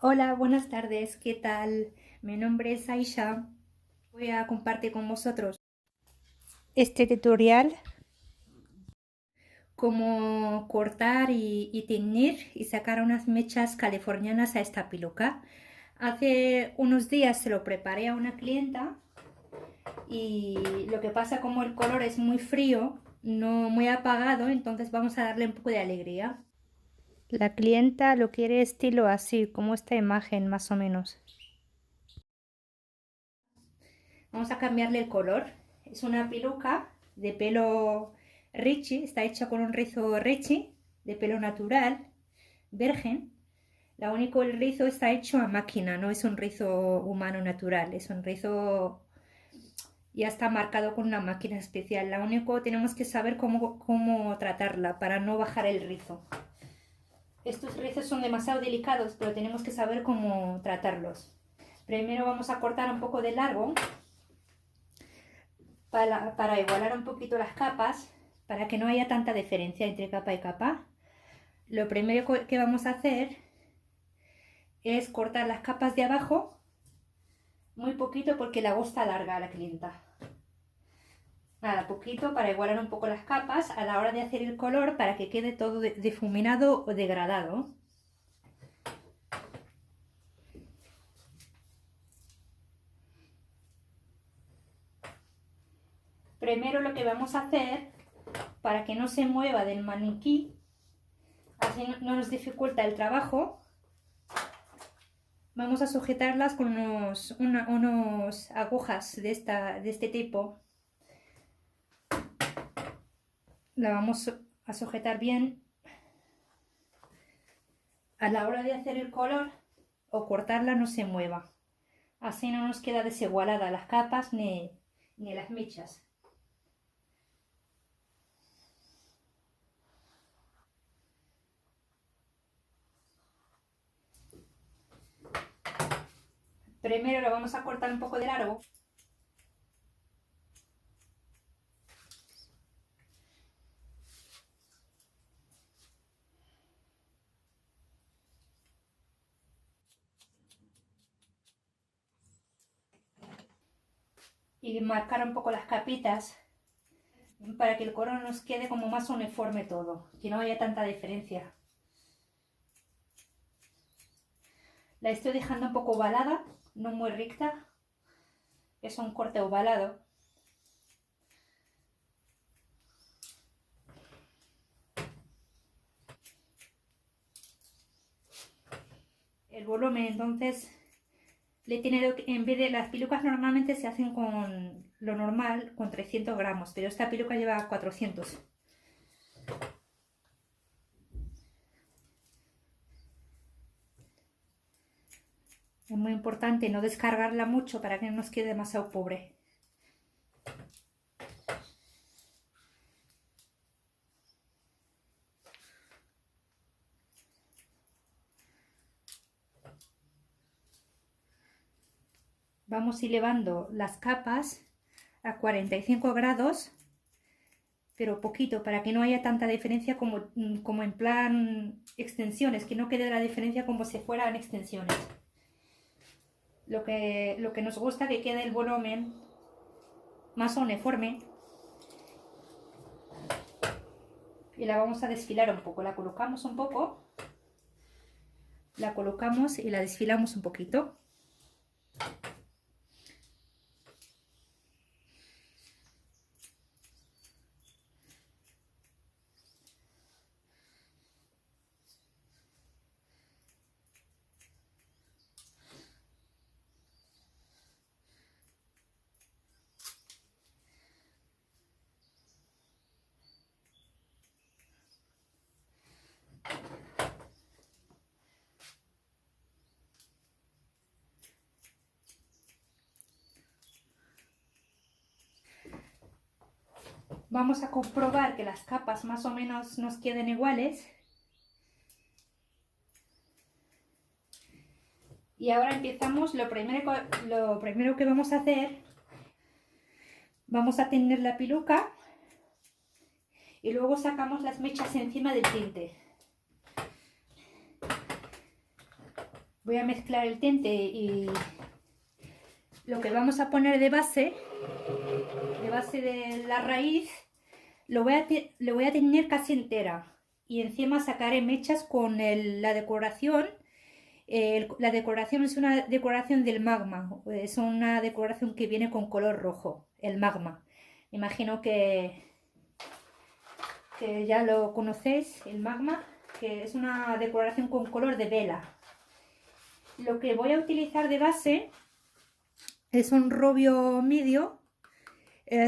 Hola, buenas tardes, ¿qué tal? Mi nombre es Aisha. Voy a compartir con vosotros este tutorial, cómo cortar y teñir y sacar unas mechas californianas a esta peluca. Hace unos días se lo preparé a una clienta y lo que pasa, como el color es muy frío, no muy apagado, entonces vamos a darle un poco de alegría. La clienta lo quiere estilo así, como esta imagen más o menos. Vamos a cambiarle el color. Es una peluca de pelo Richie, está hecha con un rizo Richie, de pelo natural, virgen. Lo único, el rizo está hecho a máquina, no es un rizo humano natural, es un rizo ya está marcado con una máquina especial. Lo único, tenemos que saber cómo tratarla para no bajar el rizo. Estos rizos son demasiado delicados, pero tenemos que saber cómo tratarlos. Primero vamos a cortar un poco de largo para igualar un poquito las capas, para que no haya tanta diferencia entre capa y capa. Lo primero que vamos a hacer es cortar las capas de abajo muy poquito, porque la gusta larga a la clienta. Nada, poquito para igualar un poco las capas a la hora de hacer el color, para que quede todo difuminado o degradado. Primero lo que vamos a hacer, para que no se mueva del maniquí, así no nos dificulta el trabajo, vamos a sujetarlas con unos agujas de este tipo. La vamos a sujetar bien a la hora de hacer el color, o cortarla no se mueva. Así no nos queda desigualada las capas ni las mechas. Primero lo vamos a cortar un poco de largo. Y marcar un poco las capitas, para que el color nos quede como más uniforme todo, que no haya tanta diferencia. La estoy dejando un poco ovalada, no muy recta, es un corte ovalado. El volumen, entonces, en vez de las pelucas, normalmente se hacen con lo normal, con 300 gramos, pero esta peluca lleva 400. Es muy importante no descargarla mucho, para que no nos quede demasiado pobre. Vamos a ir elevando las capas a 45 grados, pero poquito, para que no haya tanta diferencia como en plan extensiones, que no quede la diferencia como si fueran extensiones. Lo que nos gusta, que quede el volumen más uniforme. Y la vamos a desfilar un poco, la colocamos un poco, la colocamos y la desfilamos un poquito. Vamos a comprobar que las capas más o menos nos queden iguales. Y ahora empezamos. Lo primero que vamos a hacer, vamos a tener la peluca y luego sacamos las mechas encima del tinte. Voy a mezclar el tinte y lo que vamos a poner de base de la raíz, lo voy a teñir casi entera. Y encima sacaré mechas con la decoración. La decoración es una decoración del magma, es una decoración que viene con color rojo, el magma. Imagino que ya lo conocéis, el magma, que es una decoración con color de vela. Lo que voy a utilizar de base es un robio medio,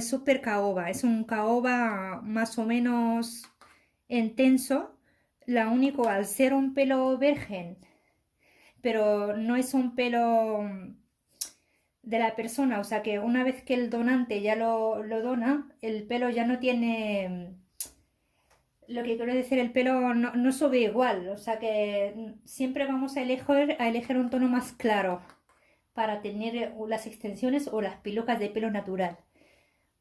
super caoba, es un caoba más o menos intenso. Lo único, al ser un pelo virgen, pero no es un pelo de la persona, o sea que una vez que el donante ya lo dona, el pelo ya no tiene, lo que quiero decir, el pelo no sube igual, o sea que siempre vamos a elegir un tono más claro para tener las extensiones o las pelucas de pelo natural.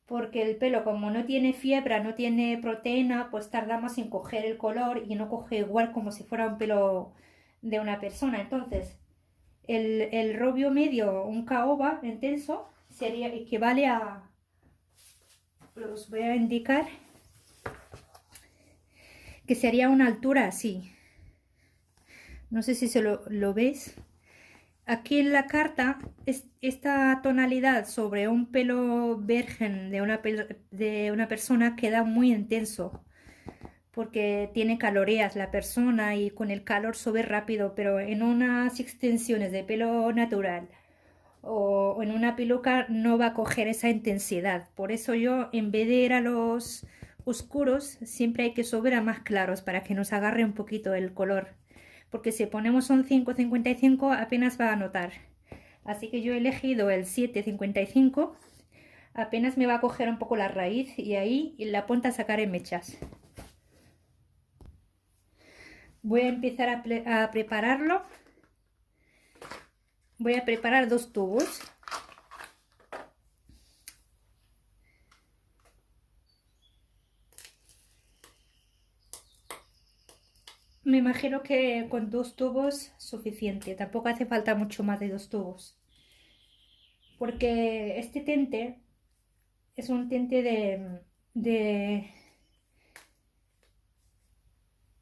Porque el pelo, como no tiene fibra, no tiene proteína, pues tarda más en coger el color y no coge igual como si fuera un pelo de una persona. Entonces, el robio medio, un caoba intenso, sería equivale a, os voy a indicar, que sería una altura así. No sé si lo veis. Aquí en la carta, esta tonalidad sobre un pelo virgen de una persona queda muy intenso, porque tiene calorías la persona y con el calor sube rápido, pero en unas extensiones de pelo natural o en una peluca no va a coger esa intensidad. Por eso yo, en vez de ir a los oscuros, siempre hay que subir a más claros para que nos agarre un poquito el color. Porque si ponemos un 5,55 apenas va a notar. Así que yo he elegido el 7,55, apenas me va a coger un poco la raíz y ahí en la punta sacaré mechas. Voy a empezar a prepararlo. Voy a preparar 2 tubos. Me imagino que con 2 tubos suficiente, tampoco hace falta mucho más de 2 tubos. Porque este tinte es un tinte de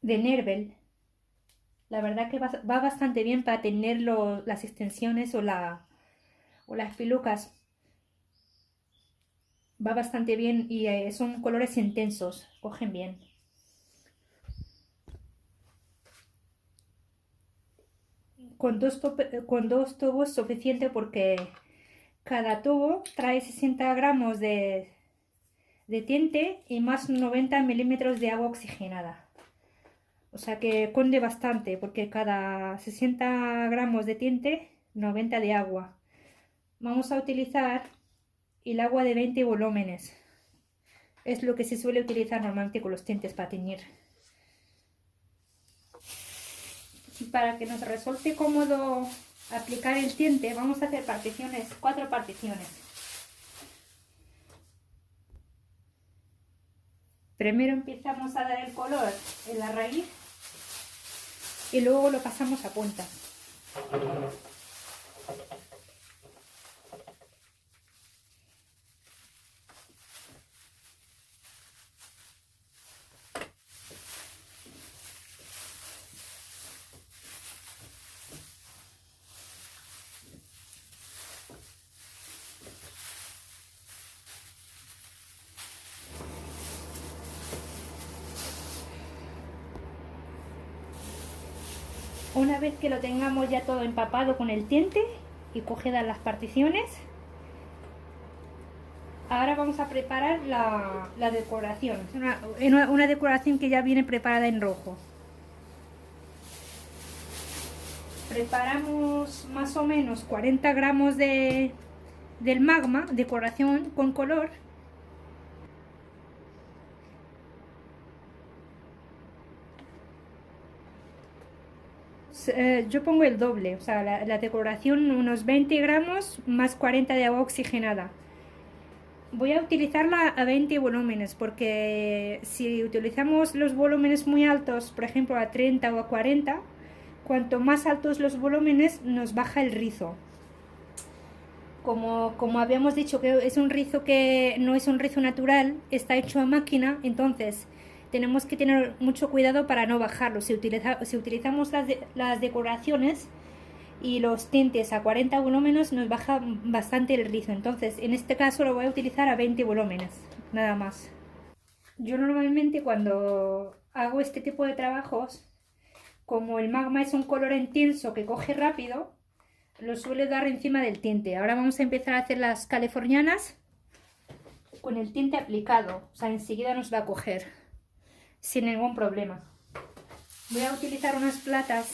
Nervel. La verdad que va bastante bien para tener las extensiones o las pelucas. Va bastante bien y son colores intensos, cogen bien. Con dos tubos es suficiente porque cada tubo trae 60 gramos de tinte y más 90 milímetros de agua oxigenada. O sea que conde bastante porque cada 60 gramos de tinte, 90 de agua. Vamos a utilizar el agua de 20 volúmenes. Es lo que se suele utilizar normalmente con los tintes para teñir. Y para que nos resulte cómodo aplicar el tinte, vamos a hacer particiones, 4 particiones. Primero empezamos a dar el color en la raíz y luego lo pasamos a punta. Una vez que lo tengamos ya todo empapado con el tinte y cogidas las particiones, ahora vamos a preparar la decoración. Es una decoración que ya viene preparada en rojo. Preparamos más o menos 40 gramos del magma, decoración con color. Yo pongo el doble, o sea, la decoración unos 20 gramos más 40 de agua oxigenada. Voy a utilizarla a 20 volúmenes porque si utilizamos los volúmenes muy altos, por ejemplo a 30 o a 40, cuanto más altos los volúmenes, nos baja el rizo. Como habíamos dicho que es un rizo que no es un rizo natural, está hecho a máquina, entonces tenemos que tener mucho cuidado para no bajarlo. Si utilizamos las decoraciones y los tintes a 40 volúmenes, nos baja bastante el rizo. Entonces, en este caso lo voy a utilizar a 20 volúmenes, nada más. Yo normalmente cuando hago este tipo de trabajos, como el magma es un color intenso que coge rápido, lo suelo dar encima del tinte. Ahora vamos a empezar a hacer las californianas con el tinte aplicado, o sea, enseguida nos va a coger sin ningún problema. Voy a utilizar unas platas,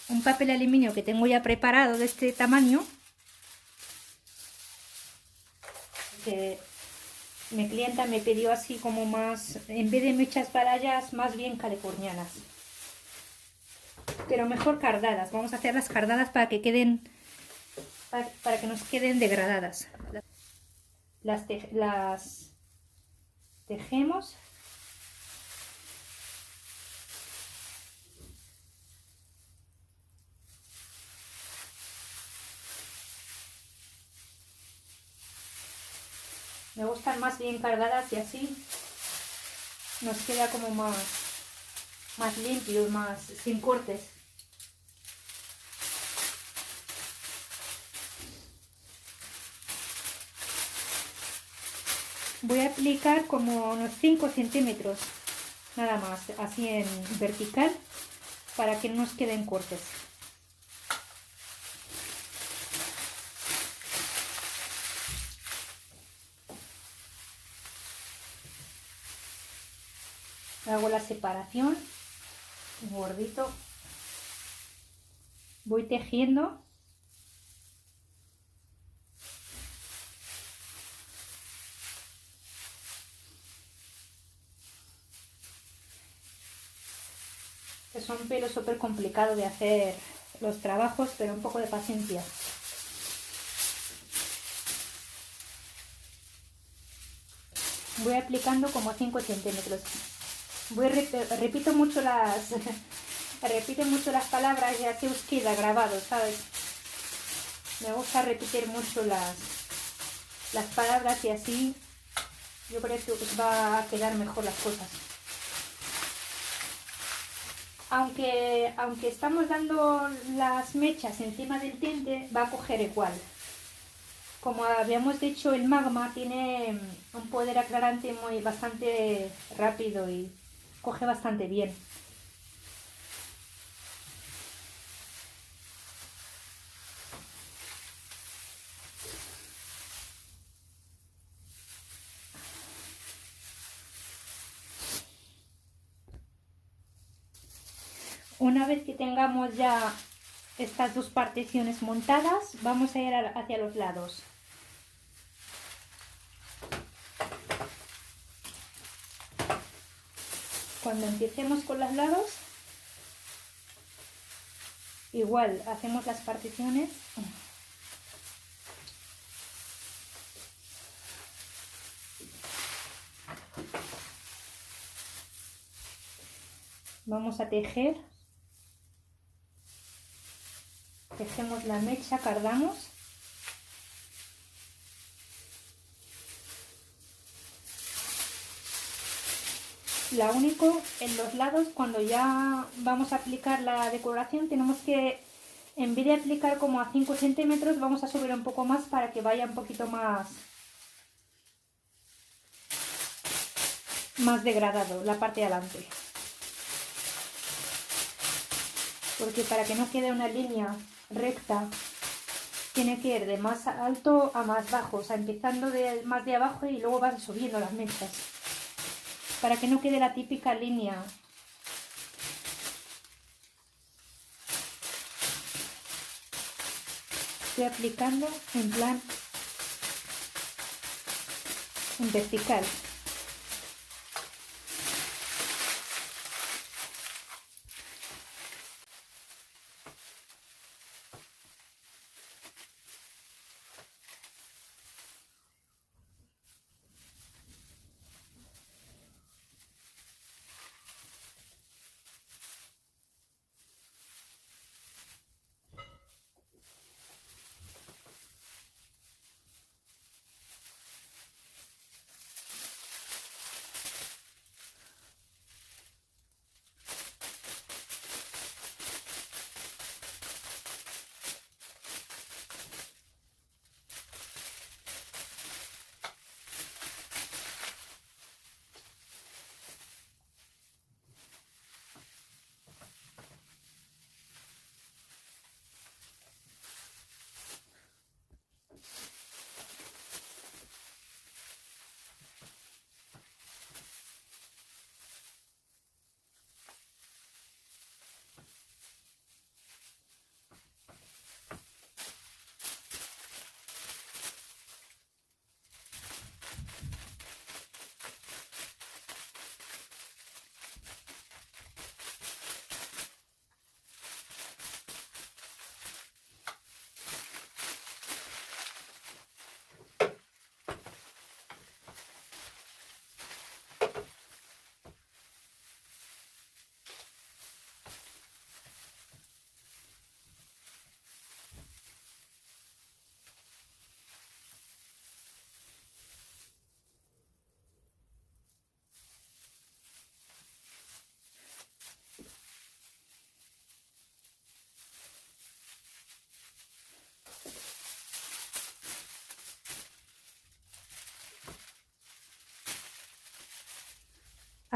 un papel aluminio que tengo ya preparado de este tamaño, que mi clienta me pidió así como más, en vez de muchas barallas, más bien californianas, pero mejor cardadas. Vamos a hacerlas cardadas para que queden, para que nos queden degradadas. Las tejemos. Me gustan más bien cargadas y así nos queda como más limpio, más sin cortes. Voy a aplicar como unos 5 centímetros, nada más, así en vertical, para que no nos queden cortes. Hago la separación, gordito, voy tejiendo. Es un pelo súper complicado de hacer los trabajos, pero un poco de paciencia. Voy aplicando como 5 centímetros. Repito mucho repito mucho las palabras y así os queda grabado, ¿sabes? Me gusta repetir mucho las palabras y así yo creo que os va a quedar mejor las cosas. Aunque estamos dando las mechas encima del tinte, va a coger igual. Como habíamos dicho, el magma tiene un poder aclarante bastante rápido y coge bastante bien. Una vez que tengamos ya estas dos particiones montadas, vamos a ir hacia los lados. Cuando empecemos con los lados, igual hacemos las particiones. Vamos a tejer. Tejemos la mecha, cardamos. Lo único, en los lados, cuando ya vamos a aplicar la decoración, tenemos que, en vez de aplicar como a 5 centímetros, vamos a subir un poco más para que vaya un poquito más degradado la parte de adelante. Porque para que no quede una línea recta, tiene que ir de más alto a más bajo, o sea, empezando más de abajo y luego van subiendo las mechas, para que no quede la típica línea. Estoy aplicando en plan en vertical.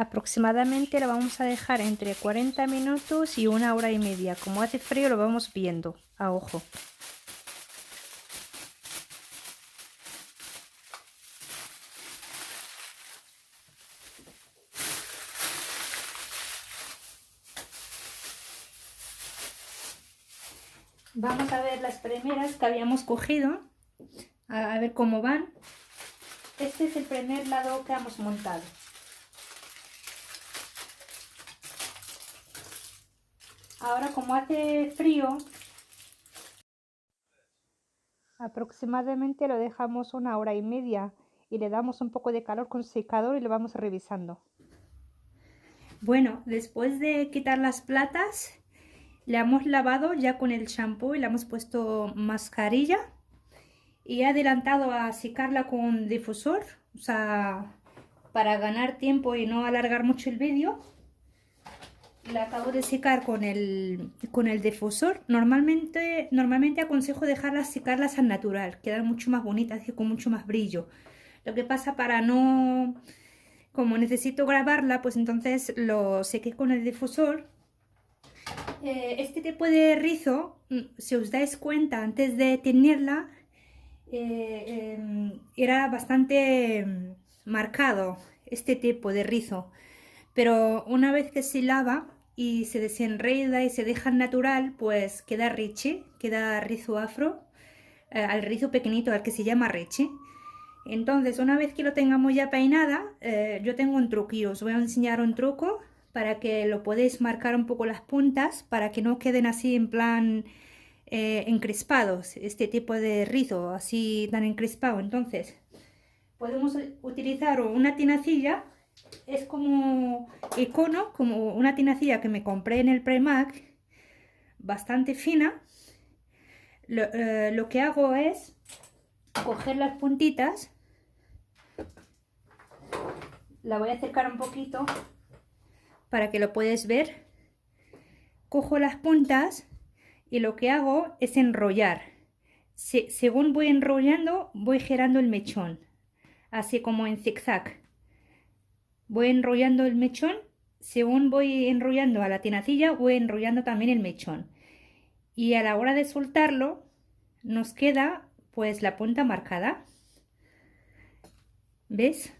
Aproximadamente lo vamos a dejar entre 40 minutos y 1 hora y media. Como hace frío lo vamos viendo a ojo. Vamos a ver las primeras que habíamos cogido, a ver cómo van. Este es el primer lado que hemos montado. Ahora, como hace frío, aproximadamente lo dejamos 1 hora y media y le damos un poco de calor con secador y lo vamos revisando. Bueno, después de quitar las platas, le hemos lavado ya con el champú y le hemos puesto mascarilla y he adelantado a secarla con difusor, o sea, para ganar tiempo y no alargar mucho el vídeo. La acabo de secar con el difusor. Normalmente aconsejo dejarlas secarlas al natural, quedan mucho más bonitas y con mucho más brillo. Lo que pasa, para no, como necesito grabarla, pues entonces lo sequé con el difusor. Este tipo de rizo, si os dais cuenta, antes de tenerla, era bastante marcado este tipo de rizo, pero una vez que se lava y se desenreda y se deja natural, pues queda riche, queda rizo afro, al rizo pequeñito, al que se llama riche. Entonces, una vez que lo tengamos ya peinada, yo tengo un truquillo, os voy a enseñar un truco para que lo podéis marcar un poco las puntas, para que no queden así en plan encrespados, este tipo de rizo así tan encrespado. Entonces podemos utilizar una tenacilla, es como icono, como una tenacilla que me compré en el Primark, bastante fina. Lo que hago es coger las puntitas, la voy a acercar un poquito para que lo puedas ver. Cojo las puntas y lo que hago es enrollar. Según voy enrollando, voy girando el mechón, así como en zigzag. Voy enrollando el mechón, según voy enrollando a la tenacilla, voy enrollando también el mechón. Y a la hora de soltarlo, nos queda pues la punta marcada. ¿Ves?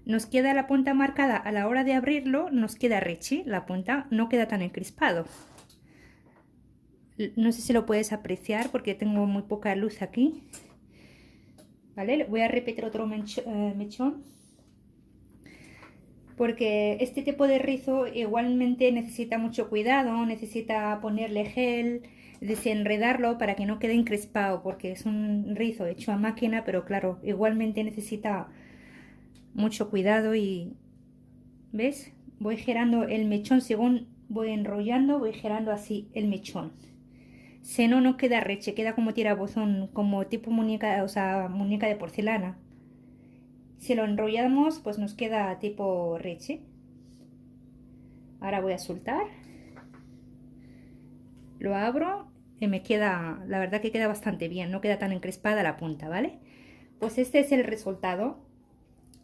Nos queda la punta marcada. A la hora de abrirlo, nos queda rechi, la punta no queda tan encrispado. No sé si lo puedes apreciar porque tengo muy poca luz aquí. ¿Vale? Voy a repetir otro mechón, porque este tipo de rizo igualmente necesita mucho cuidado, necesita ponerle gel, desenredarlo para que no quede encrespado, porque es un rizo hecho a máquina, pero claro, igualmente necesita mucho cuidado. Y ¿ves? Voy girando el mechón, según voy enrollando, voy girando así el mechón. Si no, no queda reche, queda como tirabuzón, como tipo muñeca, o sea, muñeca de porcelana. Si lo enrollamos, pues nos queda tipo reche. Ahora voy a soltar. Lo abro y me queda, la verdad que queda bastante bien, no queda tan encrespada la punta, ¿vale? Pues este es el resultado.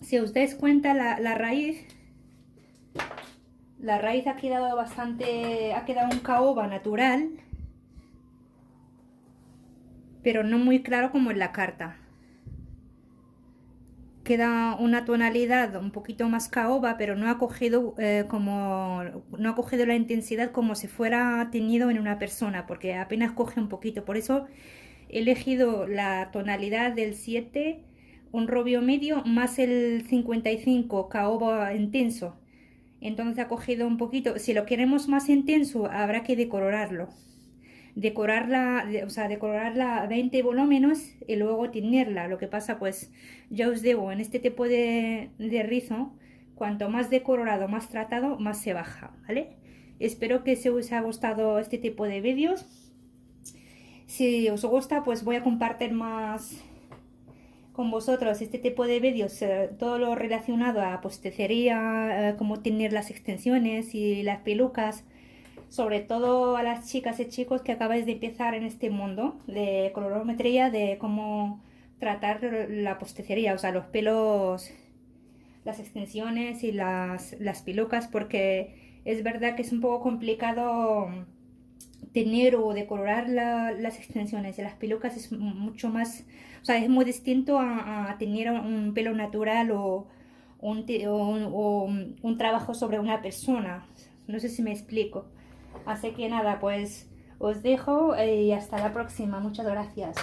Si os dais cuenta, la raíz ha quedado bastante, ha quedado un caoba natural, pero no muy claro como en la carta. Queda una tonalidad un poquito más caoba, pero no ha cogido no ha cogido la intensidad como si fuera teñido en una persona, porque apenas coge un poquito. Por eso he elegido la tonalidad del 7, un rubio medio, más el 55 caoba intenso. Entonces ha cogido un poquito. Si lo queremos más intenso, habrá que decorarlo. Decorarla a 20 volúmenes y luego teñirla. Lo que pasa, pues ya os digo, en este tipo de rizo, cuanto más decorado, más tratado, más se baja, ¿vale? Espero que se os haya gustado este tipo de vídeos. Si os gusta, pues voy a compartir más con vosotros este tipo de vídeos, todo lo relacionado a posticería, cómo tener las extensiones y las pelucas, sobre todo a las chicas y chicos que acabáis de empezar en este mundo de colorometría, de cómo tratar la posticería, o sea, los pelos las extensiones y las pelucas, porque es verdad que es un poco complicado tener o decolorar las extensiones. Y las pelucas es mucho más, o sea, es muy distinto a tener un pelo natural o un trabajo sobre una persona. No sé si me explico. Así que nada, pues os dejo y hasta la próxima. Muchas gracias.